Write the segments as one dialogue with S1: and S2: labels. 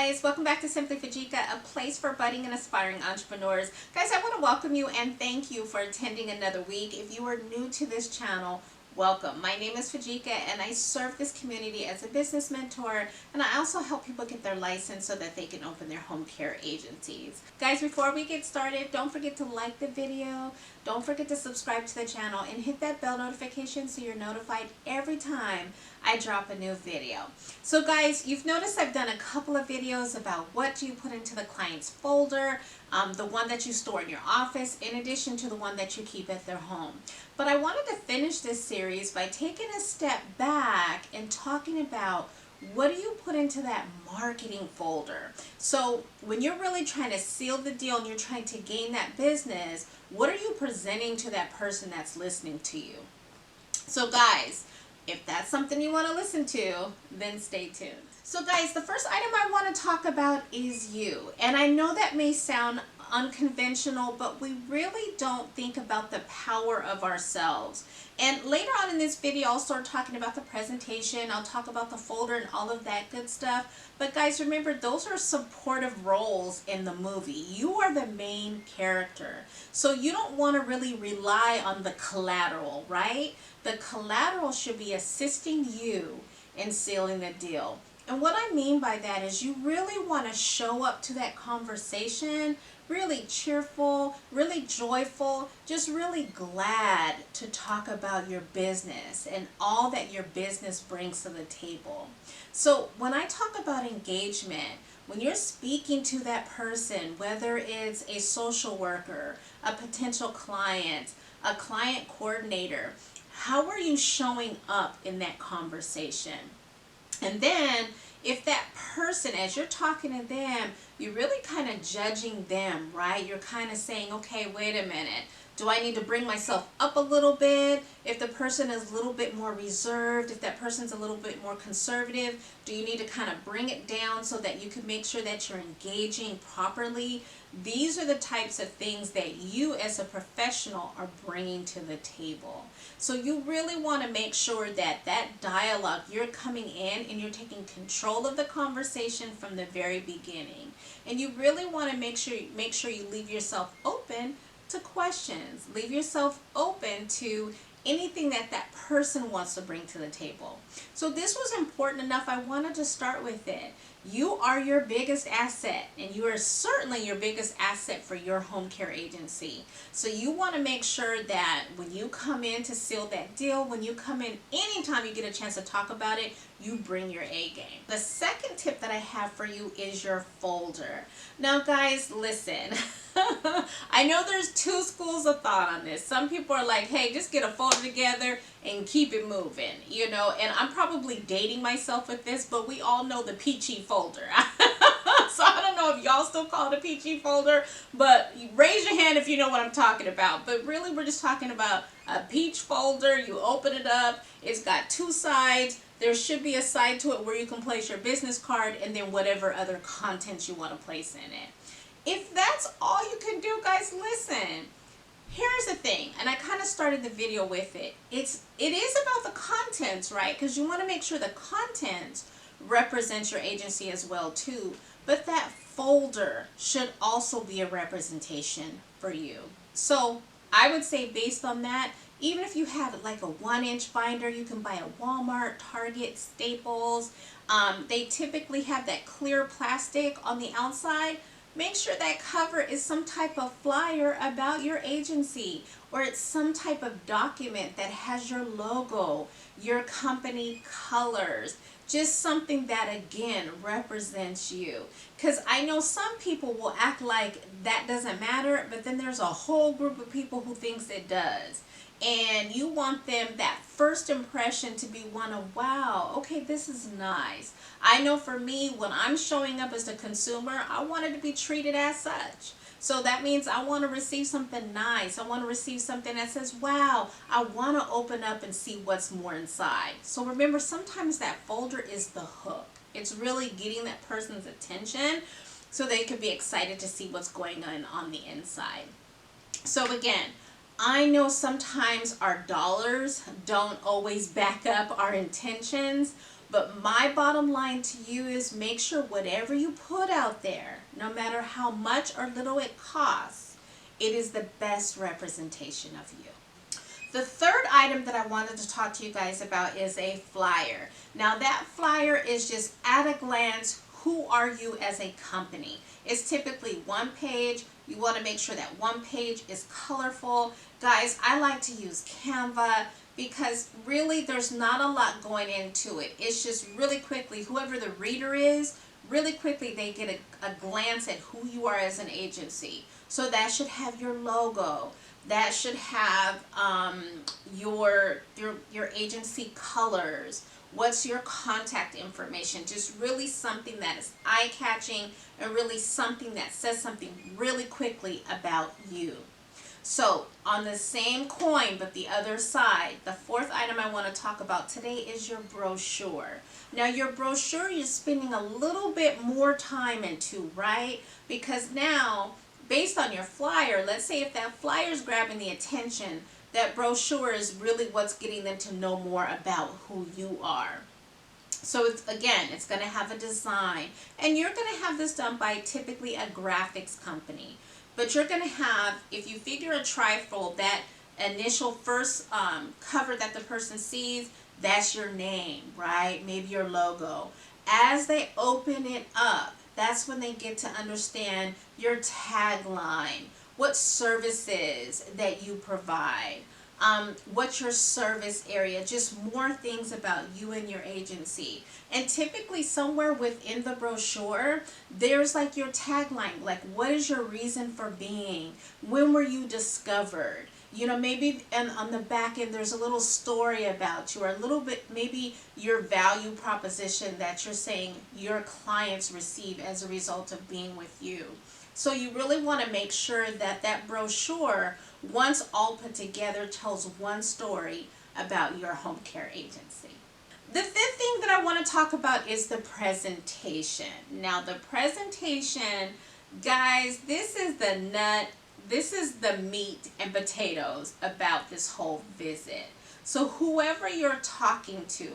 S1: guys, welcome back to Simply Fujica, a place for budding and aspiring entrepreneurs. Guys, I want to welcome you and thank you for attending another week. If you are new to this channel, welcome. My name is Fujica and I serve this community as a business mentor, and I also help people get their license so that they can open their home care agencies. Guys, before we get started, don't forget to like the video, don't forget to subscribe to the channel, and hit that bell notification so you're notified every time I drop a new video. So guys, you've noticed I've done a couple of videos about what do you put into the client's folder, the one that you store in your office, in addition to the one that you keep at their home. But I wanted to finish this series by taking a step back and talking about what do you put into that marketing folder. So when you're really trying to seal the deal and you're trying to gain that business, what are you presenting to that person that's listening to you? So guys, if that's something you want to listen to, then stay tuned. So guys, the first item I want to talk about is you. And I know that may sound unconventional, but we really don't think about the power of ourselves. And later on in this video, I'll start talking about the presentation. I'll talk about the folder and all of that good stuff. But guys, remember, those are supportive roles in the movie. You are the main character. So you don't want to really rely on the collateral, right? The collateral should be assisting you in sealing the deal. And what I mean by that is you really want to show up to that conversation really cheerful, really joyful, just really glad to talk about your business and all that your business brings to the table. So when I talk about engagement, when you're speaking to that person, whether it's a social worker, a potential client, a client coordinator, how are you showing up in that conversation? And then if that person, as you're talking to them, you're really kind of judging them, right? You're kind of saying, okay, wait a minute. Do I need to bring myself up a little bit? If the person is a little bit more reserved, if that person's a little bit more conservative, do you need to kind of bring it down so that you can make sure that you're engaging properly? These are the types of things that you as a professional are bringing to the table. So you really want to make sure that that dialogue, you're coming in and you're taking control of the conversation from the very beginning. And you really want to make sure you leave yourself open to questions. Leave yourself open to anything that that person wants to bring to the table. So this was important enough, I wanted to start with it. You are your biggest asset, and you are certainly your biggest asset for your home care agency. So you want to make sure that when you come in to seal that deal, when you come in, anytime you get a chance to talk about it, you bring your A game. The second tip that I have for you is your folder. Now guys, listen. I know there's two schools of thought on this. Some people are like, hey, just get a folder together and keep it moving, you know, and I'm probably dating myself with this, but we all know the peachy folder. So I don't know if y'all still call it a peachy folder, but raise your hand if you know what I'm talking about. But really, we're just talking about a peach folder. You open it up, it's got two sides. There should be a side to it where you can place your business card and then whatever other content you want to place in it. If that's all you can do, guys, listen. Here's the thing, and I kind of started the video with it. It is about the contents, right? Because you want to make sure the content represents your agency as well too. But that folder should also be a representation for you. So I would say based on that, even if you have like a 1-inch binder, you can buy at Walmart, Target, Staples. They typically have that clear plastic on the outside. Make sure that cover is some type of flyer about your agency, or it's some type of document that has your logo, your company colors, just something that again represents you. Because I know some people will act like that doesn't matter, but then there's a whole group of people who thinks it does. And you want them, that first impression, to be one of, wow, okay, this is nice. I know for me, when I'm showing up as a consumer, I want it to be treated as such. So that means I want to receive something nice. I want to receive something that says, wow, I want to open up and see what's more inside. So remember, sometimes that folder is the hook. It's really getting that person's attention so they can be excited to see what's going on the inside. So again, I know sometimes our dollars don't always back up our intentions, But my bottom line to you is make sure whatever you put out there, no matter how much or little it costs, it is the best representation of you. The third item that I wanted to talk to you guys about is a flyer. Now that flyer is just at a glance, who are you as a company? It's typically one page. You want to make sure that one page is colorful. Guys, I like to use Canva because really there's not a lot going into it. It's just really quickly, whoever the reader is, really quickly they get a glance at who you are as an agency. So that should have your logo. That should have your agency colors. What's your contact information? Just really something that is eye-catching and really something that says something really quickly about you. So on the same coin, but the other side, the fourth item I want to talk about today is your brochure. Now your brochure you're spending a little bit more time into, right? Because now, based on your flyer, let's say if that flyer is grabbing the attention, that brochure is really what's getting them to know more about who you are. So it's going to have a design, and you're going to have this done by typically a graphics company. But you're going to have, if you figure a trifold, that initial first cover that the person sees, that's your name, right? Maybe your logo. As they open it up, that's when they get to understand your tagline, what services that you provide, what's your service area, just more things about you and your agency. And typically somewhere within the brochure, there's like your tagline, like what is your reason for being? When were you discovered? You know, maybe on the back end there's a little story about you, or a little bit maybe your value proposition that you're saying your clients receive as a result of being with you. So you really want to make sure that that brochure, once all put together, tells one story about your home care agency. The fifth thing that I want to talk about is the presentation. Now the presentation, guys, this is the nut. This is the meat and potatoes about this whole visit. So whoever you're talking to,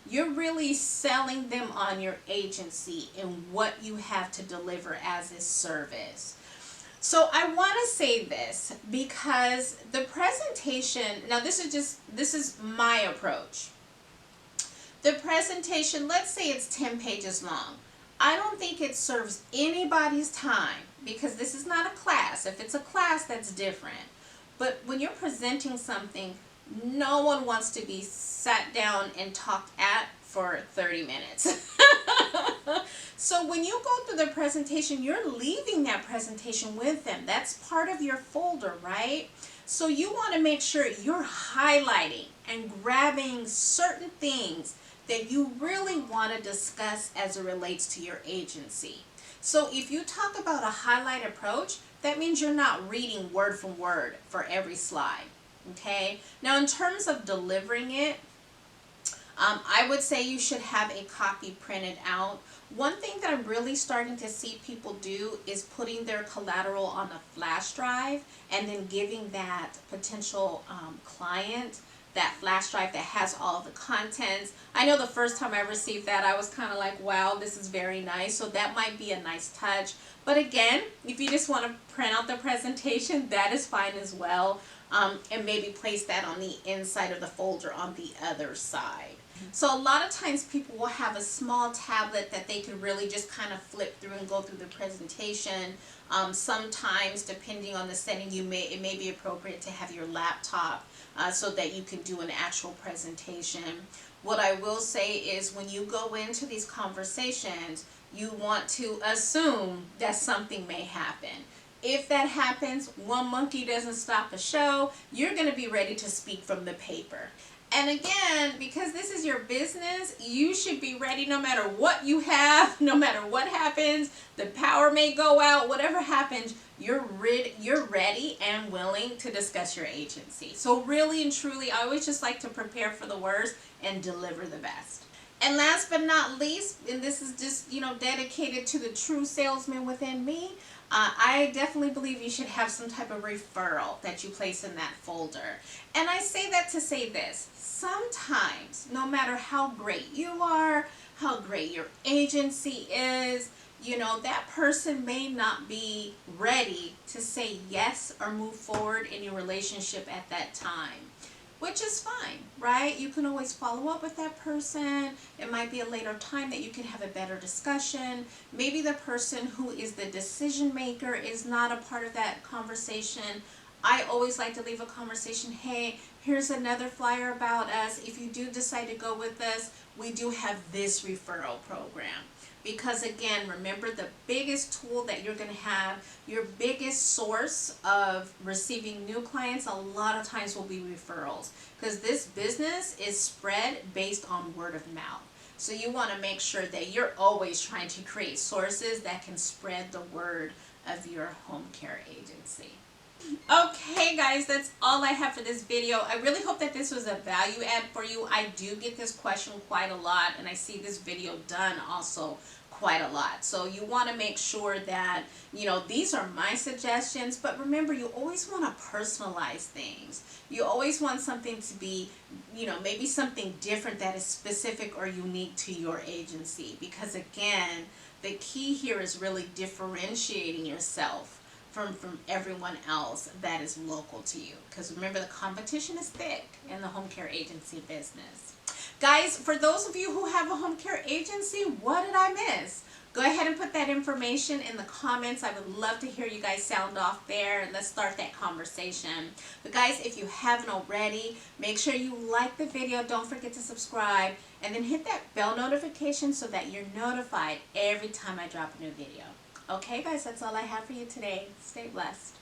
S1: you're really selling them on your agency and what you have to deliver as a service. So I want to say this because the presentation, now this is my approach. The presentation, let's say it's 10 pages long. I don't think it serves anybody's time because this is not a class. If it's a class, that's different. But when you're presenting something, no one wants to be sat down and talked at for 30 minutes. So when you go through the presentation, you're leaving that presentation with them. That's part of your folder, right? So you want to make sure you're highlighting and grabbing certain things that you really want to discuss as it relates to your agency. So if you talk about a highlight approach, that means you're not reading word for word for every slide. Okay? Now in terms of delivering it, I would say you should have a copy printed out. One thing that I'm really starting to see people do is putting their collateral on a flash drive and then giving that potential client that flash drive that has all the contents. I know the first time I received that, I was kind of like, wow, this is very nice. So that might be a nice touch. But again, if you just want to print out the presentation, that is fine as well. And maybe place that on the inside of the folder on the other side. So a lot of times people will have a small tablet that they can really just kind of flip through and go through the presentation. Sometimes, depending on the setting, it may be appropriate to have your laptop so that you can do an actual presentation. What I will say is when you go into these conversations, you want to assume that something may happen. If that happens, one monkey doesn't stop a show. You're going to be ready to speak from the paper. And again, because this is your business, you should be ready no matter what you have, no matter what happens. The power may go out, whatever happens, you're ready and willing to discuss your agency. So really and truly, I always just like to prepare for the worst and deliver the best. And last but not least, and this is just, dedicated to the true salesman within me, I definitely believe you should have some type of referral that you place in that folder. And I say that to say this: sometimes, no matter how great you are, how great your agency is, that person may not be ready to say yes or move forward in your relationship at that time, which is fine, right? You can always follow up with that person. It might be a later time that you can have a better discussion. Maybe the person who is the decision maker is not a part of that conversation. I always like to leave a conversation: hey, here's another flyer about us. If you do decide to go with us, we do have this referral program. Because again, remember, the biggest tool that you're going to have, your biggest source of receiving new clients, a lot of times will be referrals. Because this business is spread based on word of mouth. So you want to make sure that you're always trying to create sources that can spread the word of your home care agency. Okay guys, that's all I have for this video. I really hope that this was a value add for you. I do get this question quite a lot, and I see this video done also quite a lot. So you want to make sure that, these are my suggestions, but remember, you always want to personalize things. You always want something to be, maybe something different that is specific or unique to your agency. Because again, the key here is really differentiating yourself from everyone else that is local to you. Because remember, the competition is thick in the home care agency business. Guys, for those of you who have a home care agency, what did I miss? Go ahead and put that information in the comments. I would love to hear you guys sound off there, and let's start that conversation. But guys, if you haven't already, make sure you like the video. Don't forget to subscribe, and then hit that bell notification so that you're notified every time I drop a new video. Okay guys, that's all I have for you today. Stay blessed.